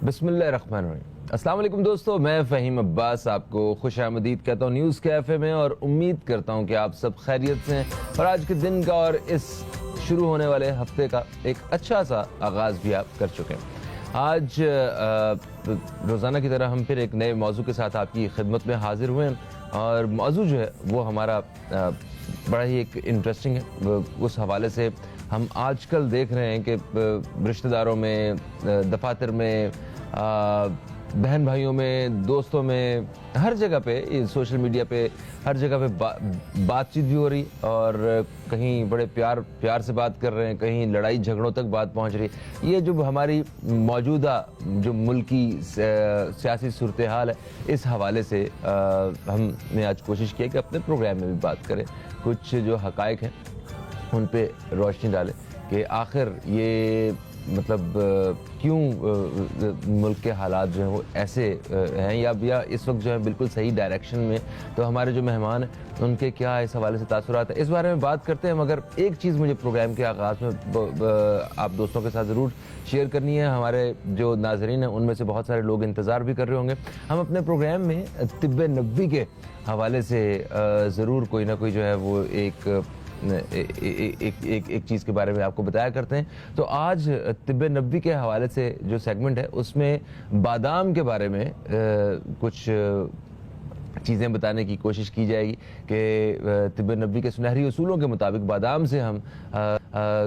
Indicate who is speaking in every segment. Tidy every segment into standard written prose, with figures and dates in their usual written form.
Speaker 1: بسم اللہ الرحمن الرحیم۔ السلام علیکم دوستو، میں فہیم عباس آپ کو خوش آمدید کہتا ہوں نیوز کیفے میں، اور امید کرتا ہوں کہ آپ سب خیریت سے ہیں اور آج کے دن کا اور اس شروع ہونے والے ہفتے کا ایک اچھا سا آغاز بھی آپ کر چکے ہیں۔ آج روزانہ کی طرح ہم پھر ایک نئے موضوع کے ساتھ آپ کی خدمت میں حاضر ہوئے ہیں، اور موضوع جو ہے وہ ہمارا بڑا ہی ایک انٹرسٹنگ ہے۔ اس حوالے سے ہم آج کل دیکھ رہے ہیں کہ رشتہ داروں میں، دفاتر میں، بہن بھائیوں میں، دوستوں میں، ہر جگہ پہ، سوشل میڈیا پہ ہر جگہ پہ بات چیت بھی ہو رہی، اور کہیں بڑے پیار سے بات کر رہے ہیں، کہیں لڑائی جھگڑوں تک بات پہنچ رہی ہے۔ یہ جو ہماری موجودہ جو ملکی سیاسی صورتحال ہے، اس حوالے سے ہم نے آج کوشش کی کہ اپنے پروگرام میں بھی بات کریں، کچھ جو حقائق ہیں ان پہ روشنی ڈالیں کہ آخر یہ مطلب کیوں ملک کے حالات جو ہیں وہ ایسے ہیں، یا اس وقت جو ہے بالکل صحیح ڈائریکشن میں۔ تو ہمارے جو مہمان ہیں ان کے کیا اس حوالے سے تاثرات ہیں، اس بارے میں بات کرتے ہیں۔ مگر ایک چیز مجھے پروگرام کے آغاز میں آپ دوستوں کے ساتھ ضرور شیئر کرنی ہے۔ ہمارے جو ناظرین ہیں ان میں سے بہت سارے لوگ انتظار بھی کر رہے ہوں گے۔ ہم اپنے پروگرام میں طب نبوی کے حوالے سے ضرور کوئی نہ کوئی جو ہے وہ ایک چیز کے بارے میں آپ کو بتایا کرتے ہیں۔ تو آج طب نبوی کے حوالے سے جو سیگمنٹ ہے اس میں بادام کے بارے میں کچھ چیزیں بتانے کی کوشش کی جائے گی کہ طب نبوی کے سنہری اصولوں کے مطابق بادام سے ہم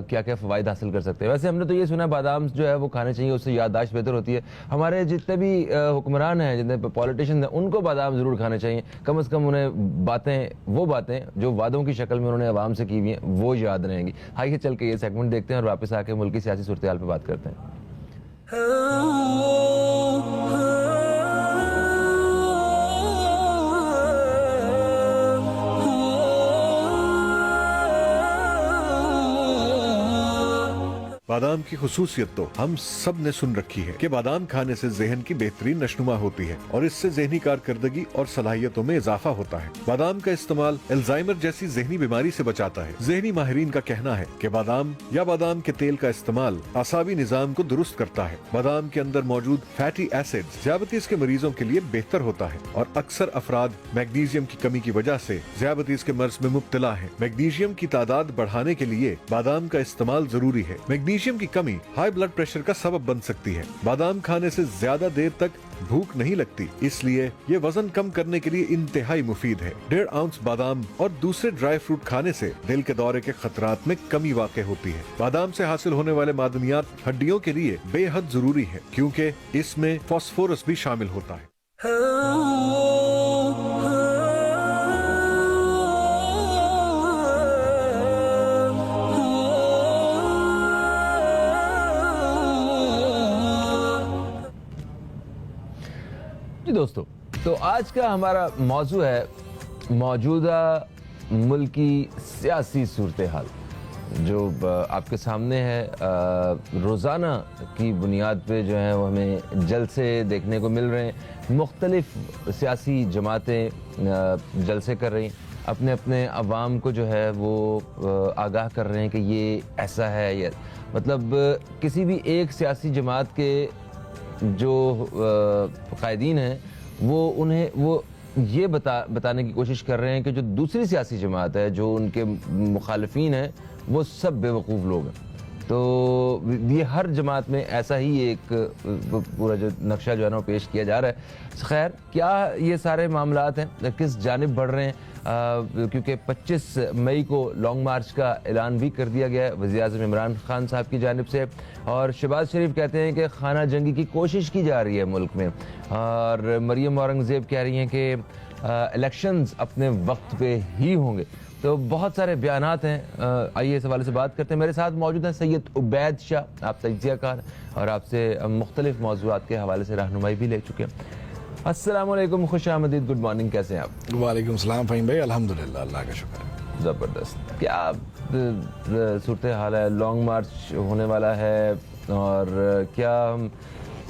Speaker 1: کیا کیا فوائد حاصل کر سکتے ہیں۔ ویسے ہم نے تو یہ سنا بادام جو ہے وہ کھانے چاہیے، اس سے یادداشت بہتر ہوتی ہے۔ ہمارے جتنے بھی حکمران ہیں، جتنے پولیٹیشین ہیں، ان کو بادام ضرور کھانے چاہیے، کم از کم انہیں وہ باتیں جو وعدوں کی شکل میں انہوں نے عوام سے کی ہوئی ہیں وہ یاد رہیں گی۔ آئیے چل کے یہ سیگمنٹ دیکھتے ہیں اور واپس آ کے ملک کی سیاسی صورتحال پہ بات کرتے ہیں۔
Speaker 2: بادام کی خصوصیت تو ہم سب نے سن رکھی ہے کہ بادام کھانے سے ذہن کی بہترین نشوما ہوتی ہے اور اس سے ذہنی کارکردگی اور صلاحیتوں میں اضافہ ہوتا ہے۔ بادام کا استعمال الزائمر جیسی ذہنی بیماری سے بچاتا ہے۔ ذہنی ماہرین کا کہنا ہے کہ بادام یا بادام کے تیل کا استعمال اعصابی نظام کو درست کرتا ہے۔ بادام کے اندر موجود فیٹی ایسڈ ذیابیطس کے مریضوں کے لیے بہتر ہوتا ہے، اور اکثر افراد میگنیزیم کی کمی کی وجہ سے ذیابیطس کے مرض میں مبتلا ہیں۔ میگنیزیم کی تعداد بڑھانے کے لیے بادام کا استعمال ضروری ہے۔ میگنیزیم کی کمی ہائی بلڈ پریشر کا سبب بن سکتی ہے۔ بادام کھانے سے زیادہ دیر تک بھوک نہیں لگتی، اس لیے یہ وزن کم کرنے کے لیے انتہائی مفید ہے۔ 1.5 اونس بادام اور دوسرے ڈرائی فروٹ کھانے سے دل کے دورے کے خطرات میں کمی واقع ہوتی ہے۔ بادام سے حاصل ہونے والے معدنیات ہڈیوں کے لیے بے حد ضروری ہے، کیونکہ اس میں فاسفورس بھی شامل ہوتا ہے۔
Speaker 1: جی دوستو، تو آج کا ہمارا موضوع ہے موجودہ ملکی سیاسی صورتحال، جو آپ کے سامنے ہے۔ روزانہ کی بنیاد پہ جو ہے وہ ہمیں جلسے دیکھنے کو مل رہے ہیں۔ مختلف سیاسی جماعتیں جلسے کر رہی ہیں، اپنے اپنے عوام کو جو ہے وہ آگاہ کر رہے ہیں کہ یہ ایسا ہے۔ یہ مطلب کسی بھی ایک سیاسی جماعت کے جو قائدین ہیں وہ یہ بتانے کی کوشش کر رہے ہیں کہ جو دوسری سیاسی جماعت ہے، جو ان کے مخالفین ہیں، وہ سب بے وقوف لوگ ہیں۔ تو یہ ہر جماعت میں ایسا ہی ایک پورا جو نقشہ جو ہے نا وہ پیش کیا جا رہا ہے۔ خیر، کیا یہ سارے معاملات ہیں، کس جانب بڑھ رہے ہیں؟ کیونکہ 25 مئی کو لانگ مارچ کا اعلان بھی کر دیا گیا ہے وزیر اعظم عمران خان صاحب کی جانب سے، اور شہباز شریف کہتے ہیں کہ خانہ جنگی کی کوشش کی جا رہی ہے ملک میں، اور مریم اورنگزیب کہہ رہی ہیں کہ الیکشنز اپنے وقت پہ ہی ہوں گے۔ تو بہت سارے بیانات ہیں، آئیے اس حوالے سے بات کرتے ہیں۔ میرے ساتھ موجود ہیں سید عبید شاہ، آپ تجزیہ کار اور آپ سے مختلف موضوعات کے حوالے سے رہنمائی بھی لے چکے ہیں۔ السلام علیکم، خوش آمدید، گڈ مارننگ، کیسے ہیں آپ؟
Speaker 3: وعلیکم السلام فہیم بھائی، الحمدللہ، اللہ کا شکر ہے۔
Speaker 1: زبردست۔ کیا صورتحال ہے؟ لانگ مارچ ہونے والا ہے، اور کیا ہم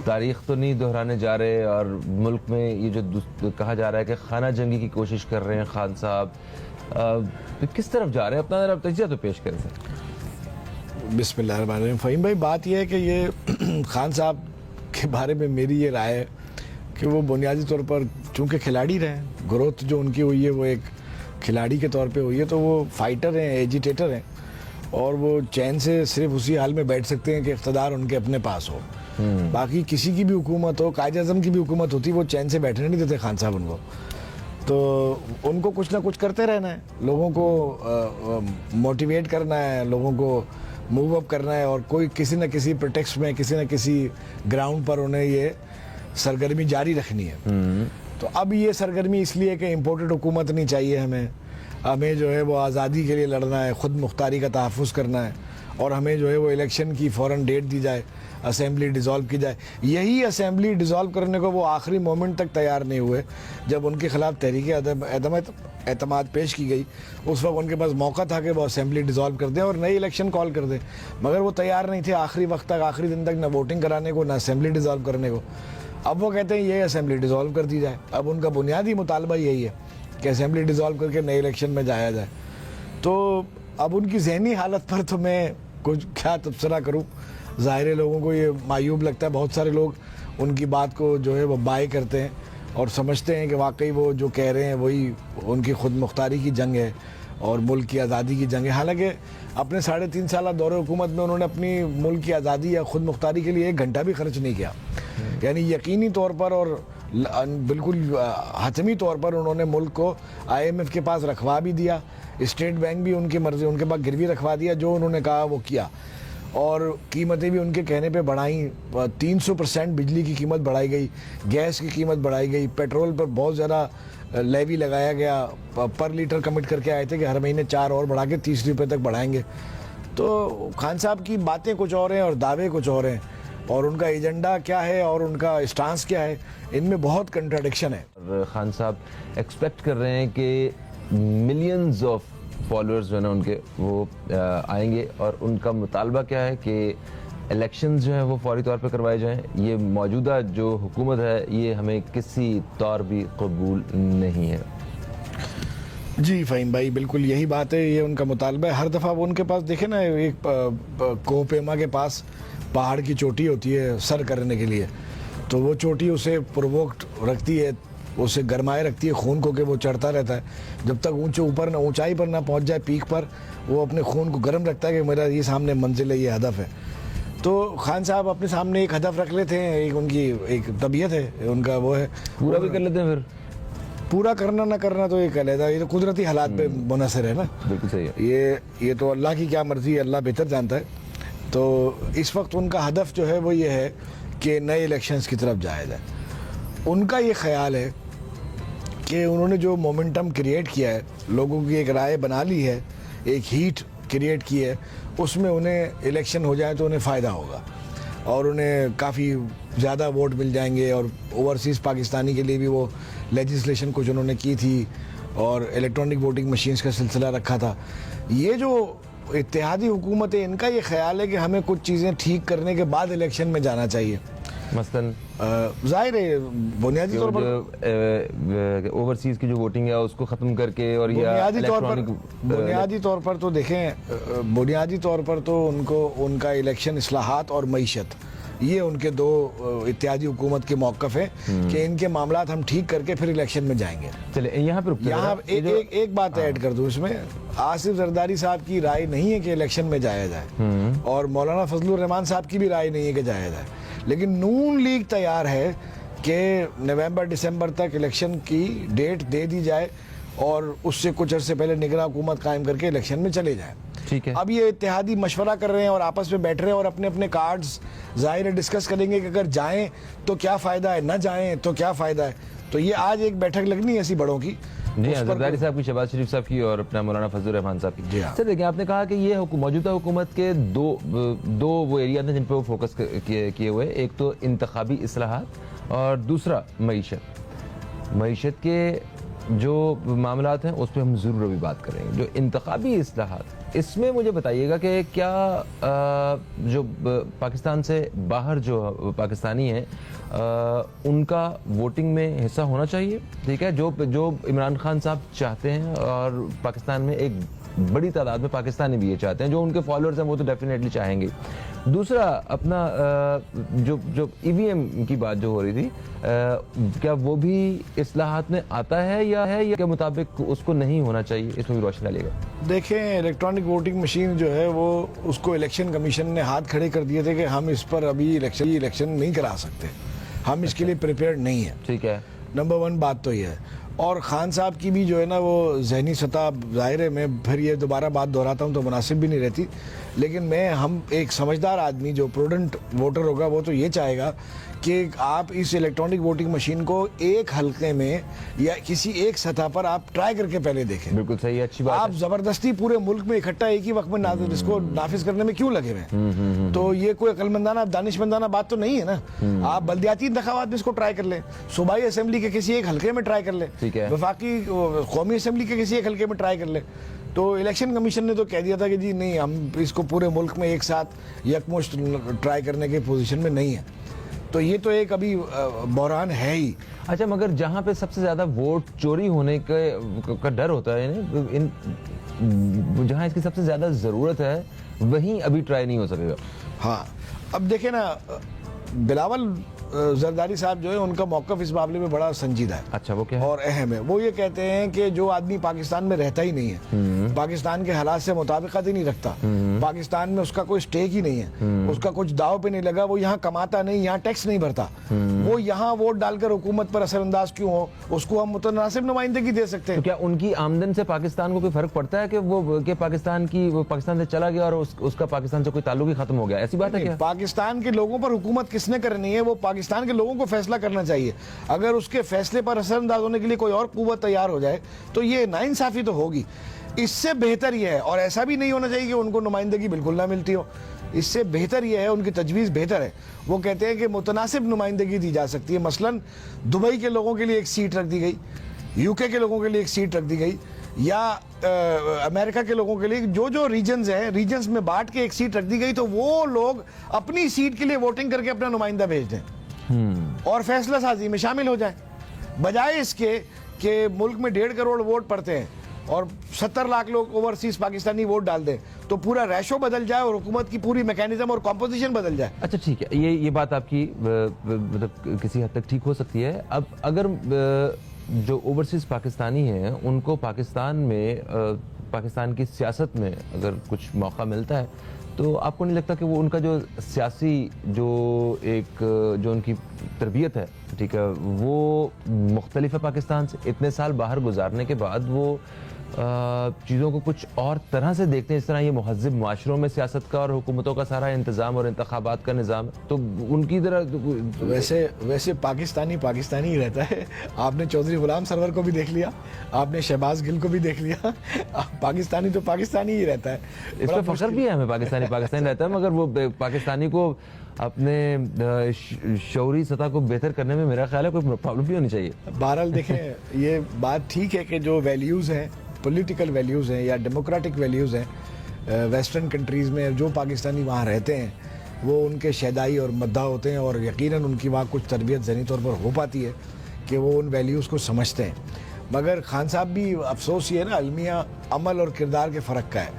Speaker 1: تاریخ تو نہیں دہرانے جا رہے، اور ملک میں یہ جو کہا جا رہا ہے کہ خانہ جنگی کی کوشش کر رہے ہیں خان صاحب، کس طرف جا رہے ہیں؟ اپنا ذرا تجزیہ تو پیش کریں سر۔
Speaker 3: بسم اللہ الرحمن الرحیم۔ فہیم بھائی، بات یہ ہے کہ یہ خان صاحب के बारे में मेरी ये राय है कि वो बुनियादी तौर पर चूँकि खिलाड़ी रहे हैं, ग्रोथ जो उनकी हुई है वो एक खिलाड़ी के तौर पे हुई है, तो वो फाइटर हैं, एजिटेटर हैं, और वो चैन से सिर्फ उसी हाल में बैठ सकते हैं कि इक़्तिदार उनके अपने पास हो। बाकी किसी की भी हुकूमत हो, कायद आज़म की भी हुकूमत होती, वो चैन से बैठने नहीं देते खान साहब उनको। तो उनको कुछ ना कुछ करते रहना है, लोगों को मोटिवेट करना है, लोगों को मूव अप करना है, और कोई किसी न किसी प्रोटेक्स्ट में, किसी न किसी ग्राउंड पर उन्हें ये सरगर्मी जारी रखनी है। तो अब ये सरगर्मी इसलिए कि इम्पोर्टेड हुकूमत नहीं चाहिए हमें जो है वो आज़ादी के लिए लड़ना है, ख़ुद मुख्तारी का तहफ़्फ़ुज़ करना है, और हमें जो है वो इलेक्शन की फ़ौरन डेट दी जाए, असेंबली डिज़ोल्व की जाए। यही असेंबली डिज़ोल्व करने को वो आखिरी मोमेंट तक तैयार नहीं हुए। जब उनके ख़िलाफ़ तहरीक एतमाद पेश की गई, उस वक्त उनके पास मौका था कि वो असेंबली डिज़ोल्व कर दें और नई इलेक्शन कॉल कर दें, मगर वो तैयार नहीं थे आखिरी वक्त तक, आखिरी दिन तक, ना वोटिंग कराने को, ना असेंबली डिज़ोल्व करने को। अब वो कहते हैं ये असेंबली डिज़ोल्व कर दी जाए। अब उनका बुनियादी मुतालबा यही है कि असेंबली डिज़ोल्व करके नए इलेक्शन में जाया जाए। तो अब उनकी ज़हनी हालत पर तो मैं कुछ क्या तबसरा करूं। ज़ाहिर है लोगों को ये मायूब लगता है, बहुत सारे लोग उनकी बात को जो है वो बाय करते हैं और समझते हैं कि वाकई वो जो कह रहे हैं वही उनकी खुद मुख्तारी की जंग है और मुल्क की आज़ादी की जंग है। हालांकि अपने 3.5 साल दौरे हुकूमत में उन्होंने अपनी मुल्क की आज़ादी या खुद मुख्तारी के लिए 1 घंटा भी खर्च नहीं किया। यानी यकीनी तौर पर और बिल्कुल हतमी तौर पर उन्होंने मुल्क को IMF के पास रखवा भी दिया, स्टेट बैंक भी उनकी मर्ज़ी उनके पास गिरवी रखवा दिया, जो उन्होंने कहा वो किया, और कीमतें भी उनके कहने पे बढ़ाई। 300% बिजली की कीमत बढ़ाई गई, गैस की कीमत बढ़ाई गई, पेट्रोल पर बहुत ज़्यादा लेवी लगाया गया। पर लीटर कमिट करके आए थे कि हर महीने 4 और बढ़ा के 30 रुपये तक बढ़ाएंगे। तो खान साहब की बातें कुछ और हैं और दावे कुछ और हैं, और उनका एजेंडा क्या है और उनका स्टांस क्या है, इनमें बहुत कंट्राडिक्शन है।
Speaker 1: और खान साहब एक्सपेक्ट कर रहे हैं कि मिलियंस ऑफ फॉलोअर्स जो है ना उनके वो आएंगे, और उनका मुतालबा क्या है कि इलेक्शंस जो हैं वो फौरी तौर पे करवाए जाएं। ये मौजूदा जो हुकूमत है ये हमें किसी तौर भी कबूल नहीं है।
Speaker 3: जी फ़हीम भाई, बिल्कुल यही बात है, ये उनका मुतालबा है। हर दफ़ा वो उनके पास देखे ना, एक कोपेमा के पास पहाड़ की चोटी होती है सर करने के लिए, तो वो चोटी उसे प्रोवोक्ट रखती है, उसे गरमाए रखती है खून को कि वो चढ़ता रहता है। जब तक ऊंचाई पर ना पहुंच जाए, पीक पर, वो अपने खून को गर्म रखता है कि मेरा ये सामने मंजिल है, ये हदफ है। तो खान साहब अपने सामने एक हदफ रख लेते हैं, एक उनकी एक तबीयत है, उनका वो है।
Speaker 1: पूरा भी कर लेते हैं, फिर
Speaker 3: पूरा करना ना करना तो एक अलग है, ये तो कुदरती हालात पे मुनहसर है ना।
Speaker 1: बिल्कुल सही है।
Speaker 3: ये तो अल्लाह की क्या मर्जी है, अल्लाह बेहतर जानता है। तो इस वक्त उनका हदफ जो है वो ये है कि नए इलेक्शंस की तरफ जाया जाए। उनका ये ख्याल है कि उन्होंने जो मोमेंटम क्रिएट किया है, लोगों की एक राय बना ली है, एक हीट क्रिएट की है, उसमें उन्हें इलेक्शन हो जाए तो उन्हें फ़ायदा होगा और उन्हें काफ़ी ज़्यादा वोट मिल जाएंगे। और ओवरसीज़ पाकिस्तानी के लिए भी वो लेजिस्लेशन कुछ उन्होंने की थी, और इलेक्ट्रॉनिक वोटिंग मशीन्स का सिलसिला रखा था। ये जो इत्तेहादी हुकूमत है, इनका ये ख्याल है कि हमें कुछ चीज़ें ठीक करने के बाद इलेक्शन में जाना चाहिए।
Speaker 1: मसलन
Speaker 3: जाहिर है बुनियादी तौर पर
Speaker 1: ओवरसीज की जो वोटिंग है उसको ख़त्म करके, और
Speaker 3: बुनियादी तौर पर तो देखें, बुनियादी तौर पर तो उनका इलेक्शन इस्लाहात और मईशत, ये उनके 2 इत्तेहादी हुकूमत के मौक़िफ़ हैं कि इनके मामलात हम ठीक करके फिर इलेक्शन में जाएंगे।
Speaker 1: चले यहाँ
Speaker 3: एक बात ऐड कर दूँ इसमें, आसिफ जरदारी साहब की राय नहीं है कि इलेक्शन में जाया जाए, और मौलाना फजलुर रहमान साहब की भी राय नहीं है कि जाया जाए, लेकिन नून लीग तैयार है कि नवंबर-दिसंबर तक इलेक्शन की डेट दे दी जाए और उससे कुछ अर्से पहले निगरां हुकूमत कायम करके इलेक्शन में चले जाएं।
Speaker 1: ठीक है।
Speaker 3: अब ये इत्तेहादी मशवरा कर रहे हैं और आपस में बैठ रहे हैं और अपने अपने कार्ड्स ज़ाहिर डिस्कस करेंगे कि अगर जाएं तो क्या फ़ायदा है, न जाएं तो क्या फ़ायदा है। तो ये आज एक बैठक लगनी है ऐसी बड़ों की,
Speaker 1: जी हाँ, जरदारी साहब की, शहबाज शरीफ साहब की और अपना मौलाना फजलुर रहमान साहब की। सर देखिए, आपने कहा कि ये मौजूदा हुकूमत के दो वो एरिया हैं जिन पर वो फोकस किए हुए, एक तो इंतखाबी इस्लाहात और दूसरा मईशत के जो मामलात हैं उस पर हम ज़रूर अभी बात करेंगे। जो इंतखाबी इस्लाहात, इसमें मुझे बताइएगा कि क्या जो पाकिस्तान से बाहर जो पाकिस्तानी हैं उनका वोटिंग में हिस्सा होना चाहिए, ठीक है, जो इमरान खान साहब चाहते हैं, और पाकिस्तान में एक बड़ी तादाद में पाकिस्तानी भी ये चाहते हैं, जो उनके फॉलोअर्स हैं वो तो डेफिनेटली चाहेंगे। दूसरा अपना जो ईवीएम की बात जो हो रही थी, क्या वो भी इस्लाहात में आता है या के मुताबिक उसको नहीं होना चाहिए? इसमें भी रोशनी डालिएगा।
Speaker 3: देखें, इलेक्ट्रॉनिक वोटिंग मशीन जो है वो उसको इलेक्शन कमीशन ने हाथ खड़े कर दिए थे कि हम इस पर अभी इलेक्शन नहीं करा सकते, हम इसके लिए प्रिपेयर्ड नहीं है।
Speaker 1: ठीक है,
Speaker 3: नंबर 1 बात तो ये है। और खान साहब की भी जो है ना वो जहनी सतह, ज़ाहिर है मैं फिर ये दोबारा बात दोहराता हूँ तो मुनासिब भी नहीं रहती, लेकिन हम एक समझदार आदमी जो प्रूडेंट वोटर होगा वो तो ये चाहेगा कि आप इस इलेक्ट्रॉनिक वोटिंग मशीन को एक हलके में या किसी एक सतह पर आप ट्राई करके पहले देखें।
Speaker 1: बिल्कुल सही, अच्छी बात
Speaker 3: आप जबरदस्ती पूरे मुल्क में इकट्ठा एक ही वक्त में इसको नाफिज करने में क्यों लगे हुए? तो ये कोई अकलमंदाना दानिशमंदाना बात तो नहीं है ना। आप बल्दियाती इंतखाबात में इसको ट्राई कर लें, सूबाई असेंबली के किसी एक हलके में ट्राई कर लें, वफाकी कौमी असेंबली के किसी एक हलके में ट्राई कर लें। तो इलेक्शन कमीशन ने तो कह दिया था कि जी नहीं, हम इसको पूरे मुल्क में एक साथ यकमुश्त ट्राई करने के पोजीशन में नहीं है। तो ये तो एक अभी बहरान है ही।
Speaker 1: अच्छा, मगर जहाँ पे सबसे ज्यादा वोट चोरी होने का डर होता है, जहाँ इसकी सबसे ज्यादा जरूरत है वहीं अभी ट्राई नहीं हो सकेगा।
Speaker 3: हाँ, अब देखें ना, बिलावल जरदारी साहब जो है उनका मौक़िफ़ इस मामले में बड़ा संजीदा है।
Speaker 1: अच्छा, वो क्या है?
Speaker 3: और अहम है। वो ये कहते हैं कि जो आदमी पाकिस्तान में रहता ही नहीं है, पाकिस्तान के हालात से मुताबिकत ही नहीं रखता, पाकिस्तान में उसका कोई स्टेक ही नहीं है, उसका कुछ दाव पे नहीं लगा, वो यहाँ कमाता नहीं, यहाँ टैक्स नहीं भरता, वो यहाँ वोट डालकर हुकूमत पर असरअंदाज क्यों हो, उसको हम मुतनासिब नुमाइंदगी दे सकते हैं।
Speaker 1: तो क्या उनकी आमदन से पाकिस्तान को कोई फर्क पड़ता है कि वो पाकिस्तान से चला गया और उसका पाकिस्तान से कोई ताल्लुक ही खत्म हो गया? ऐसी बात है क्या?
Speaker 3: पाकिस्तान के लोगों पर हुकूमत किसने करनी है? वो पाकिस्तान के लोगों को फैसला करना चाहिए। अगर उसके फैसले पर असरअंदाज होने के लिए कोई और कुव्वत तैयार हो जाए तो ये नाइंसाफी तो होगी। इससे बेहतर यह है, और ऐसा भी नहीं होना चाहिए कि उनको नुमाइंदगी बिल्कुल ना मिलती हो, इससे बेहतर यह है, उनकी तजवीज़ बेहतर है। वो कहते हैं कि मुतनासिब नुमाइंदगी दी जा सकती है। मसलन दुबई के लोगों के लिए एक सीट रख दी गई, यूके के लोगों के लिए एक सीट रख दी गई, या अमेरिका के लोगों के लिए जो रीजन्स हैं, रीजन्स में बांट के एक सीट रख दी गई, तो वो लोग अपनी सीट के लिए वोटिंग करके अपना नुमाइंदा भेज दें और फैसला साजी में शामिल हो जाएं, बजाय इसके कि मुल्क में 1.5 करोड़ वोट पड़ते हैं और 70 लाख लोग ओवरसीज पाकिस्तानी वोट डाल दें, तो पूरा रेशो बदल जाए और हुकूमत की पूरी मैकेनिज्म और कॉम्पोजिशन बदल जाए।
Speaker 1: अच्छा, ठीक है, ये बात आपकी मतलब किसी हद तक ठीक हो सकती है। अब अगर जो ओवरसीज पाकिस्तानी हैं उनको पाकिस्तान की सियासत में अगर कुछ मौका मिलता है, तो आपको नहीं लगता कि वो उनका जो सियासी जो उनकी तरबियत है, ठीक है, वो मुख्तलिफ है पाकिस्तान से? इतने साल बाहर गुजारने के बाद वो चीज़ों को कुछ और तरह से देखते हैं, इस तरह ये महज़िब माशरों में सियासत का और हुकूमतों का सारा इंतज़ाम और इंतखाबात का निज़ाम, तो उनकी तरह
Speaker 3: वैसे पाकिस्तानी ही रहता है। आपने चौधरी गुलाम सरवर को भी देख लिया, आपने शहबाज गिल को भी देख लिया, पाकिस्तानी तो पाकिस्तानी ही रहता है।
Speaker 1: इस पर फख्र भी है हमें, पाकिस्तानी रहता है, मगर वो पाकिस्तानी को अपने शौरी सतह को बेहतर करने में मेरा ख्याल है कोई प्रॉब्लम भी होनी चाहिए।
Speaker 3: बहरहाल देखें, ये बात ठीक है कि जो वैल्यूज़ हैं, पॉलिटिकल वैल्यूज़ हैं या डेमोक्रेटिक वैल्यूज़ हैं वेस्टर्न कंट्रीज़ में, जो पाकिस्तानी वहाँ रहते हैं वो उनके शहदाई और मद्दा होते हैं, और यकीनन उनकी वहाँ कुछ तरबियत ज़हनी तौर पर हो पाती है कि वो उन वैल्यूज़ को समझते हैं। मगर खान साहब भी, अफसोस ये है ना, अलमिया अमल और किरदार के फ़र्क का है।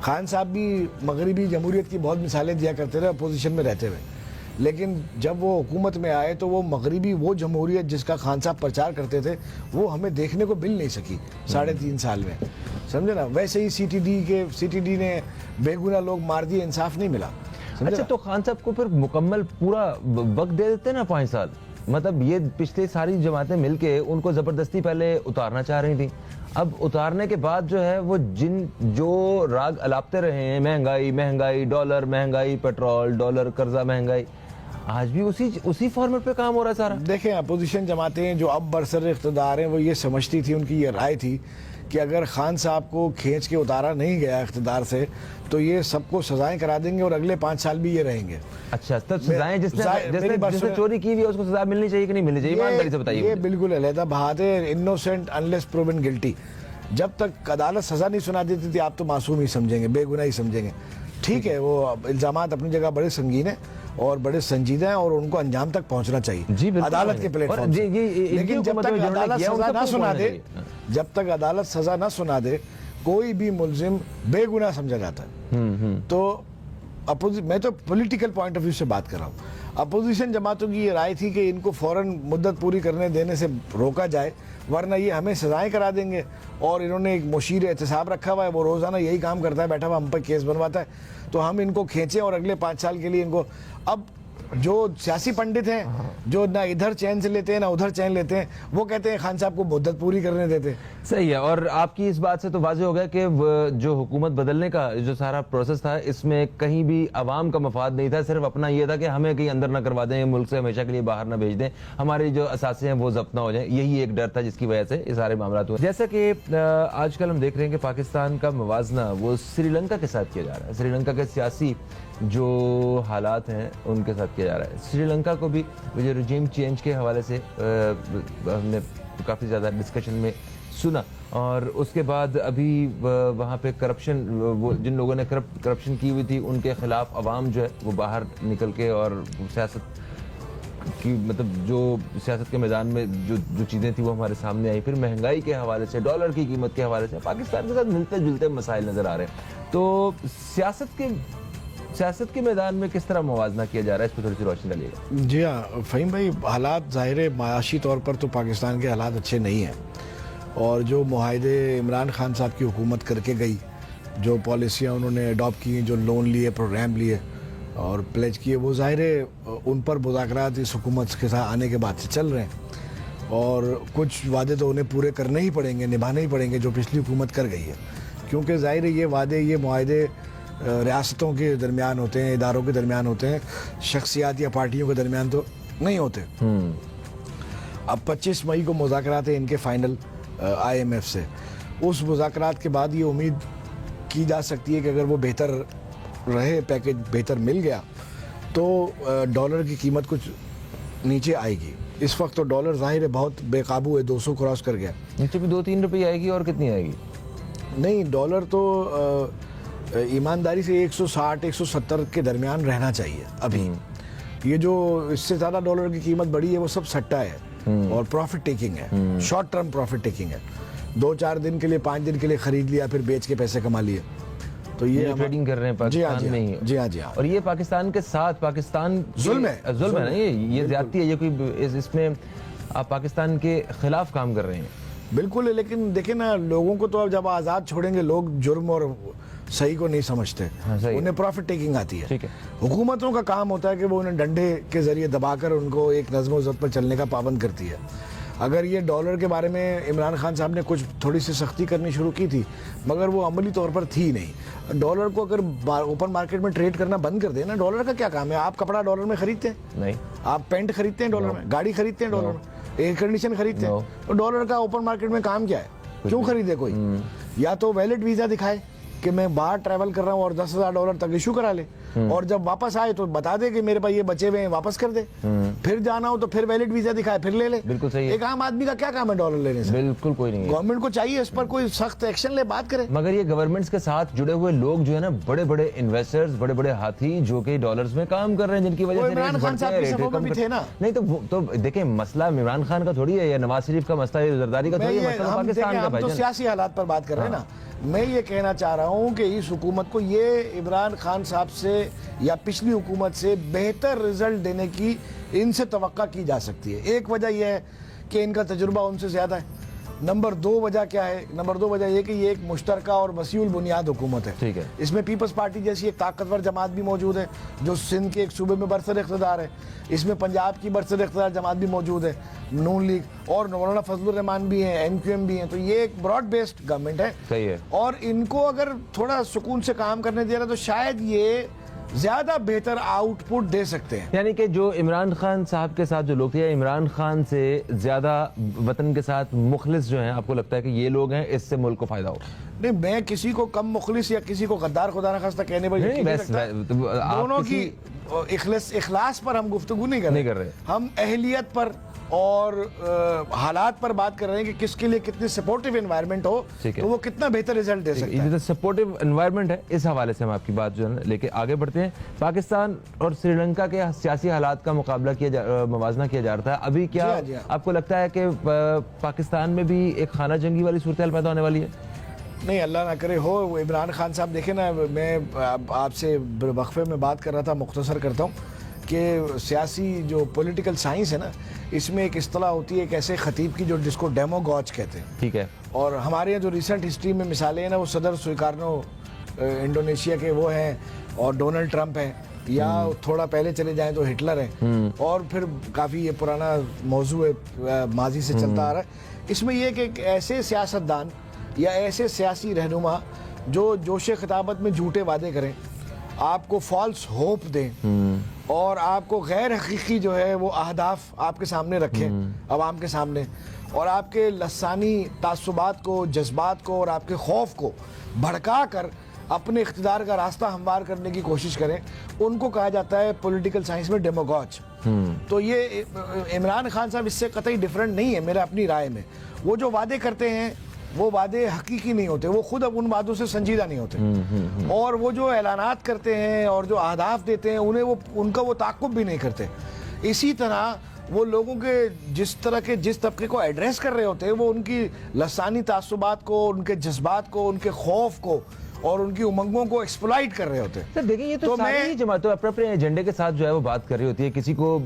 Speaker 3: खान साहब भी मगरबी जमहूरियत की बहुत मिसालें दिया करते रहे अपोजिशन में रहते हुए, लेकिन जब वो हुकूमत में आए तो वो मगरबी वो जमहूरियत जिसका खान साहब प्रचार करते थे वो हमें देखने को मिल नहीं सकी 3.5 साल में, समझे ना। वैसे ही सीटीडी ने बेगुनाह लोग मार दिए, इंसाफ नहीं मिला।
Speaker 1: अच्छा, तो खान साहब को फिर मुकम्मल पूरा वक्त दे देते ना 5 साल? मतलब ये पिछले सारी जमातें मिलके उनको जबरदस्ती पहले उतारना चाह रही थी, अब उतारने के बाद जो है वो जो राग अलापते रहे हैं, महंगाई, डॉलर महंगाई, पेट्रोल, डॉलर, कर्जा, महंगाई, आज भी उसी फॉर्मेट पे काम हो रहा है सारा।
Speaker 3: देखें, अपोजिशन जमातें जो अब बरसर इख्तिदार हैं वो ये समझती थी, उनकी ये राय थी कि अगर खान साहब को खींच के उतारा नहीं गया इख्तिदार से तो ये सबको सजाएं करा देंगे और अगले 5 साल भी ये रहेंगे।
Speaker 1: अच्छा, तो सजाएं जिसने चोरी की हुई है उसको सजा मिलनी चाहिए कि नहीं मिलनी चाहिए? ईमानदारी से बताइए।
Speaker 3: ये बिल्कुल अलहदा बात है, इनोसेंट अनलेस प्रूवन गिल्टी। जब तक अदालत सजा नहीं सुना देती थी आप तो मासूम ही समझेंगे, बेगुनाह ही समझेंगे। ठीक है, वो इल्जामात अपनी जगह बड़े संगीन है और बड़े संजीदा हैं और उनको अंजाम तक पहुंचना चाहिए अदालत के प्लेटफॉर्म से। लेकिन जब तक अदालत सजा ना सुना दे कोई भी मुलजिम बेगुनाह समझा जाता है। तो मैं तो पॉलिटिकल पॉइंट ऑफ व्यू से बात कर रहा हूँ। अपोजिशन जमातों की ये राय थी कि इनको फौरन मुद्दत पूरी करने देने से रोका जाए, वरना ये हमें सजाएं करा देंगे। और इन्होंने एक मुशीर एहतसाब रखा हुआ है, वो रोज़ाना यही काम करता है, बैठा हुआ हम पर केस बनवाता है, तो हम इनको खींचें और अगले 5 साल के लिए इनको। अब जो सियासी पंडित हैं जो ना इधर चैन से लेते हैं ना उधर चैन लेते हैं, वो कहते हैं खान साहब को मुद्दत पूरी करने देते हैं।
Speaker 1: सही है। और आपकी इस बात से तो वाज़ेह हो गया कि जो हुकूमत बदलने का जो सारा प्रोसेस था, इसमें कहीं भी आवाम का मफाद नहीं था, सिर्फ अपना ये था कि हमें कहीं अंदर ना करवा दें, मुल्क से हमेशा के लिए बाहर ना भेज दें, हमारे जो असासे हैं वो जब्त ना हो जाएं। यही एक डर था जिसकी वजह से ये सारे मामला हुए। जैसा कि आजकल हम देख रहे हैं कि पाकिस्तान का मवाजना वो श्रीलंका के साथ किया जा रहा है। श्रीलंका के सियासी जो हालात हैं उनके साथ किया जा रहा है। श्रीलंका को भी जो रिजीम चेंज के हवाले से हमने काफ़ी ज़्यादा डिस्कशन में सुना, और उसके बाद अभी वहाँ पे करप्शन, वो जिन लोगों ने करप्शन की हुई थी उनके खिलाफ अवाम जो है वो बाहर निकल के, और सियासत की मतलब जो सियासत के मैदान में जो चीज़ें थी वो हमारे सामने आई। फिर महंगाई के हवाले से, डॉलर की कीमत के हवाले से पाकिस्तान के साथ मिलते जुलते मसाइल नज़र आ रहे हैं। तो सियासत के मैदान में किस तरह मुवाजना किया जा रहा है, इस पर थोड़ी सी रोशनी डालिएगा।
Speaker 3: जी हाँ फ़हीम भाई, हालात ज़ाहिर है माशी तौर पर तो पाकिस्तान के हालात अच्छे नहीं हैं, और जो मुआहदे इमरान खान साहब की हुकूमत करके गई, जो पॉलिसियाँ उन्होंने अडॉप्ट की, जो लोन लिए, प्रोग्राम लिए और प्लेज किए, वो ज़ाहिर है उन पर मुज़ाकरात इस हुकूमत के साथ आने के बाद से चल रहे हैं, और कुछ वादे तो उन्हें पूरे करने ही पड़ेंगे, निभाने ही पड़ेंगे जो पिछली हुकूमत कर गई है, क्योंकि ज़ाहिर है ये वादे, ये मुआहदे रियासतों के दरमियान होते हैं, इदारों के दरमियान होते हैं, शख्सियात या पार्टियों के दरमियान तो नहीं होते। अब 25 मई को मुज़ाकरात है इनके फाइनल IMF से। उस मुज़ाकरात के बाद ये उम्मीद की जा सकती है कि अगर वो बेहतर रहे, पैकेज बेहतर मिल गया, तो डॉलर की कीमत कुछ नीचे आएगी। इस वक्त तो डॉलर ज़ाहिर है बहुत बेकाबू है, 200 क्रॉस कर गया।
Speaker 1: नीचे भी 2-3 रुपये आएगी, और कितनी आएगी?
Speaker 3: नहीं, डॉलर तो ईमानदारी से 160-170 के दरमियान रहना चाहिए अभी। ये जो इससे ज़्यादा डॉलर की कीमत बढ़ी है वो सब सट्टा है और प्रॉफिट टेकिंग है, शॉर्ट टर्म प्रॉफिट टेकिंग है। 2-4 दिन के लिए, 5 दिन के लिए खरीद लिया, फिर बेच के पैसे कमा लिए, तो ये
Speaker 1: ट्रेडिंग कर रहे हैं पाकिस्तान में ही।
Speaker 3: जी हाँ, जी हाँ।
Speaker 1: और ये पाकिस्तान के साथ, पाकिस्तान
Speaker 3: जुल्म है
Speaker 1: ना, ये ज्यादती है, ये कोई इसमें आप पाकिस्तान के खिलाफ काम कर रहे हैं।
Speaker 3: बिल्कुल है, लेकिन देखें ना, लोगों को तो अब जब आज़ाद छोड़ेंगे, लोग जुर्म और सही को नहीं समझते।
Speaker 1: हाँ,
Speaker 3: उन्हें प्रॉफिट टेकिंग आती है।
Speaker 1: ठीक है।
Speaker 3: हुकूमतों का काम होता है कि वो उन्हें डंडे के जरिए दबाकर उनको एक नज़्म ज़ब्त पर चलने का पाबंद करती है। अगर ये डॉलर के बारे में इमरान खान साहब ने कुछ थोड़ी सी सख्ती करनी शुरू की थी, मगर वो अमली तौर पर थी नहीं। डॉलर को अगर ओपन मार्केट में ट्रेड करना बंद कर देना, डॉलर का क्या काम है? आप कपड़ा डॉलर में खरीदते हैं?
Speaker 1: नहीं।
Speaker 3: आप पेंट खरीदते हैं डॉलर में? गाड़ी खरीदते हैं डॉलर में? एयर कंडीशन खरीदते हैं? तो डॉलर का ओपन मार्केट में काम क्या है? क्यों खरीदे कोई? या तो वैलिड वीज़ा दिखाए कि मैं बाहर ट्रैवल कर रहा हूँ और $10,000 तक इशू करा ले, और जब वापस आए तो बता दे कि मेरे पास ये बचे हुए हैं, वापस कर दे। फिर जाना हो तो फिर वैलिड वीजा दिखाए, फिर ले ले।
Speaker 1: बिल्कुल सही है।
Speaker 3: एक आम आदमी का क्या काम है डॉलर लेने से?
Speaker 1: बिल्कुल कोई नहीं है।
Speaker 3: गवर्नमेंट को चाहिए इस पर कोई सख्त एक्शन ले, बात करे।
Speaker 1: मगर ये गवर्नमेंट्स के साथ जुड़े हुए लोग जो है ना, बड़े बड़े इन्वेस्टर्स, बड़े बड़े हाथी जो कि डॉलर्स में काम कर रहे हैं, जिनकी वजह से
Speaker 3: इमरान खान साहब के सफों में भी थे ना।
Speaker 1: नहीं तो देखें, मसला इमरान खान का थोड़ी है या नवाज शरीफ का मसला है, जरदारी का थोड़ी है, मसला पाकिस्तान का।
Speaker 3: हम तो सियासी हालात पर बात कर रहे हैं ना। मैं ये कहना चाह रहा हूँ कि इस हुकूमत को ये इमरान खान साहब से या पिछली हुकूमत से बेहतर रिजल्ट देने की इनसे तवक्का की जा सकती है। एक वजह यह है कि इनका तजुर्बा उनसे ज़्यादा है। नंबर 2 वजह क्या है? नंबर 2 वजह यह कि ये एक मुश्तरका और वसीउल बुनियाद हुकूमत है।
Speaker 1: ठीक है।
Speaker 3: इसमें पीपल्स पार्टी जैसी एक ताकतवर जमात भी मौजूद है जो सिंध के एक सूबे में बरसर इख्तिदार है। इसमें पंजाब की बरसर इख्तिदार जमात भी मौजूद है, नून लीग, और मौलाना फजलुर रहमान भी हैं, NQM भी हैं। तो ये एक ब्रॉड बेस्ड गवर्नमेंट है।
Speaker 1: सही है।
Speaker 3: और इनको अगर थोड़ा सुकून से काम करने दे रहा तो शायद ये ज्यादा बेहतर आउटपुट दे सकते हैं।
Speaker 1: यानी कि जो इमरान खान साहब के साथ जो लोग थे, या इमरान खान से ज्यादा वतन के साथ मुखलिस जो हैं, आपको लगता है कि ये लोग हैं, इससे मुल्क को फायदा हो?
Speaker 3: नहीं, मैं किसी को कम मुखलिस या किसी को गद्दार खुदा न खास्ता कहने पर यकीन नहीं रखता। दोनों की इखलास पर हम गुफ्तगू नहीं कर रहे। हम अहलियत पर और हालात पर बात कर रहे हैं कि किसके लिए कितनी सपोर्टिव एनवायरनमेंट हो तो वो कितना बेहतर रिजल्ट दे सकता है।
Speaker 1: ये सपोर्टिव एनवायरनमेंट है, इस हवाले से हम आपकी बात जो है लेके आगे बढ़ते हैं। पाकिस्तान और श्रीलंका के सियासी हालात का मुकाबला मवाजना किया जा रहा था। अभी क्या आपको लगता है कि पाकिस्तान में भी एक खाना जंगी वाली सूरत पैदा होने वाली है?
Speaker 3: نہیں اللہ نہ کرے ہو. وہ عمران خان صاحب دیکھیں نا, میں آپ سے وقفے میں بات کر رہا تھا, مختصر کرتا ہوں کہ سیاسی جو پولیٹیکل سائنس ہے نا, اس میں ایک اصطلاح ہوتی ہے ایک ایسے خطیب کی جس کو ڈیموگوج کہتے ہیں.
Speaker 1: ٹھیک ہے.
Speaker 3: اور ہمارے یہاں جو ریسنٹ ہسٹری میں مثالیں ہیں نا, وہ صدر سویکارنو انڈونیشیا کے وہ ہیں, اور ڈونلڈ ٹرمپ ہیں, یا تھوڑا پہلے چلے جائیں تو ہٹلر ہیں, اور پھر کافی یہ پرانا موضوع ہے, ماضی سے چلتا آ رہا ہے. اس میں یہ کہ ایک ایسے سیاستدان یا ایسے سیاسی رہنما جو جوش خطابت میں جھوٹے وعدے کریں, آپ کو فالس ہوپ دیں, اور آپ کو غیر حقیقی جو ہے وہ اہداف آپ کے سامنے رکھیں عوام کے سامنے, اور آپ کے لسانی تعصبات کو, جذبات کو, اور آپ کے خوف کو بھڑکا کر اپنے اقتدار کا راستہ ہموار کرنے کی کوشش کریں, ان کو کہا جاتا ہے پولیٹیکل سائنس میں ڈیموگوج. تو یہ عمران خان صاحب اس سے قطعی ڈیفرنٹ نہیں ہے میرے اپنی رائے میں. وہ جو وعدے کرتے ہیں وہ وعدے حقیقی نہیں ہوتے, وہ خود اب ان وعدوں سے سنجیدہ نہیں ہوتے, اور وہ جو اعلانات کرتے ہیں اور جو اہداف دیتے ہیں ان کا وہ تعاقب بھی نہیں کرتے. اسی طرح وہ لوگوں کے جس طبقے کو ایڈریس کر رہے ہوتے ہیں, وہ ان کی لسانی تعصبات کو, ان کے جذبات کو, ان کے خوف کو اور ان کی امنگوں کو ایکسپلائٹ کر رہے ہوتے ہیں.
Speaker 1: سر دیکھیں, یہ تو ساری جماعتیں اپنے اپنے ایجنڈے کے ساتھ جو ہے وہ بات کر رہی ہوتی ہے. کسی کو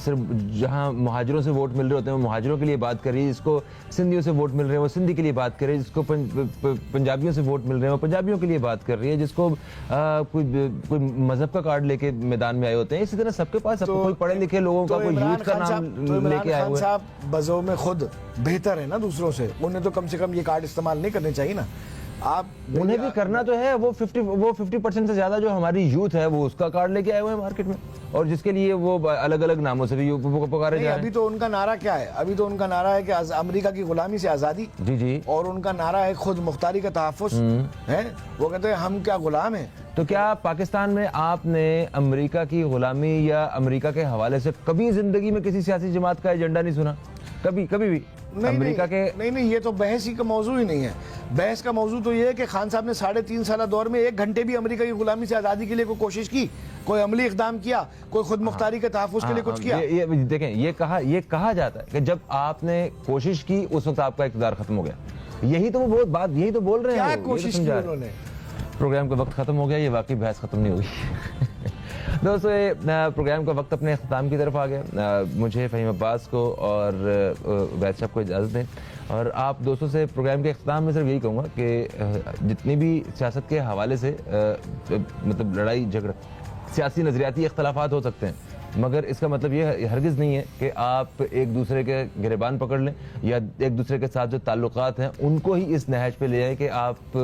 Speaker 1: صرف جہاں مہاجروں سے ووٹ مل رہے ہوتے ہیں وہ مہاجروں کے لیے بات کر رہی ہے, جس کو سندھیوں سے ووٹ مل رہے ہیں وہ سندھی کے لیے بات کر رہی ہے, جس کو پنجابیوں سے ووٹ مل رہے ہیں وہ پنجابیوں کے لیے بات کر رہی ہے, جس کو کوئی مذہب کا کارڈ لے کے میدان میں آئے ہوتے ہیں. اسی طرح سب کے پاس کوئی پڑھے لکھے لوگوں کا کوئی یوتھ کا نام لے کے آئے ہوئے ہیں.
Speaker 3: صاحب بذو میں خود بہتر ہے نا دوسروں سے, انہیں تو کم سے کم یہ کارڈ استعمال نہیں کرنے چاہیے نا. آپ
Speaker 1: انہیں بھی کرنا تو ہے, وہ 50% سے زیادہ جو ہماری یوتھ ہے وہ اس کا کارڈ لے کے آئے ہوئے ہیں مارکیٹ میں, اور جس کے لیے وہ الگ الگ ناموں سے بھی پکارے جا رہے ہیں.
Speaker 3: ابھی تو ان کا نعرہ کیا ہے, ابھی تو ان کا نعرہ ہے کہ امریکہ کی غلامی سے آزادی,
Speaker 1: جی,
Speaker 3: اور ان کا نعرہ ہے خود مختاری کا تحفظ ہے. وہ کہتے ہیں ہم کیا غلام ہیں.
Speaker 1: تو کیا پاکستان میں آپ نے امریکہ کی غلامی یا امریکہ کے حوالے سے کبھی زندگی میں کسی سیاسی جماعت کا ایجنڈا نہیں سنا, کبھی بھی؟ امریکہ کے
Speaker 3: نہیں, یہ تو بحث ہی کا موضوع ہی نہیں ہے. بحث کا موضوع تو یہ ہے کہ خان صاحب نے 3.5 سالہ دور میں 1 گھنٹے بھی امریکہ کی غلامی سے آزادی کے لیے کوئی کوشش کی, کوئی عملی اقدام کیا, کوئی خود مختاری کے تحفظ کے لیے کچھ کیا؟
Speaker 1: دیکھیں, یہ کہا جاتا ہے کہ جب آپ نے کوشش کی اس وقت آپ کا اقتدار ختم ہو گیا. یہی تو وہ بات, یہی تو بول رہے ہیں.
Speaker 3: کیا کوشش کی انہوں نے؟
Speaker 1: پروگرام کا وقت ختم ہو گیا, یہ واقعی بحث ختم نہیں ہوئی. دوستو, پروگرام کا وقت اپنے اختتام کی طرف آ گیا. مجھے فہیم عباس کو اور عبید صاحب کو اجازت دیں, اور آپ دوستوں سے پروگرام کے اختتام میں صرف یہی کہوں گا کہ جتنی بھی سیاست کے حوالے سے مطلب لڑائی جھگڑا, سیاسی نظریاتی اختلافات ہو سکتے ہیں, مگر اس کا مطلب یہ ہرگز نہیں ہے کہ آپ ایک دوسرے کے گریبان پکڑ لیں, یا ایک دوسرے کے ساتھ جو تعلقات ہیں ان کو ہی اس نہج پہ لے آئیں کہ آپ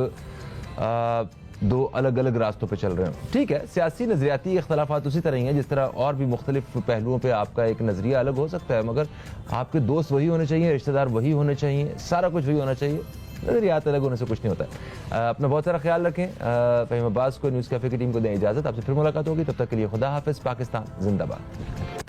Speaker 1: دو الگ الگ راستوں پہ چل رہے ہیں. ٹھیک ہے, سیاسی نظریاتی اختلافات اسی طرح ہی ہیں جس طرح اور بھی مختلف پہلوؤں پہ آپ کا ایک نظریہ الگ ہو سکتا ہے, مگر آپ کے دوست وہی ہونے چاہیے, رشتہ دار وہی ہونے چاہیے, سارا کچھ وہی ہونا چاہیے. نظریات الگ ہونے سے کچھ نہیں ہوتا ہے. اپنا بہت سارا خیال رکھیں. فہیم عباس کو نیوز کیفے کی ٹیم کو دیں اجازت. آپ سے پھر ملاقات ہوگی, تب تک کے لیے خدا حافظ. پاکستان زندہ باد.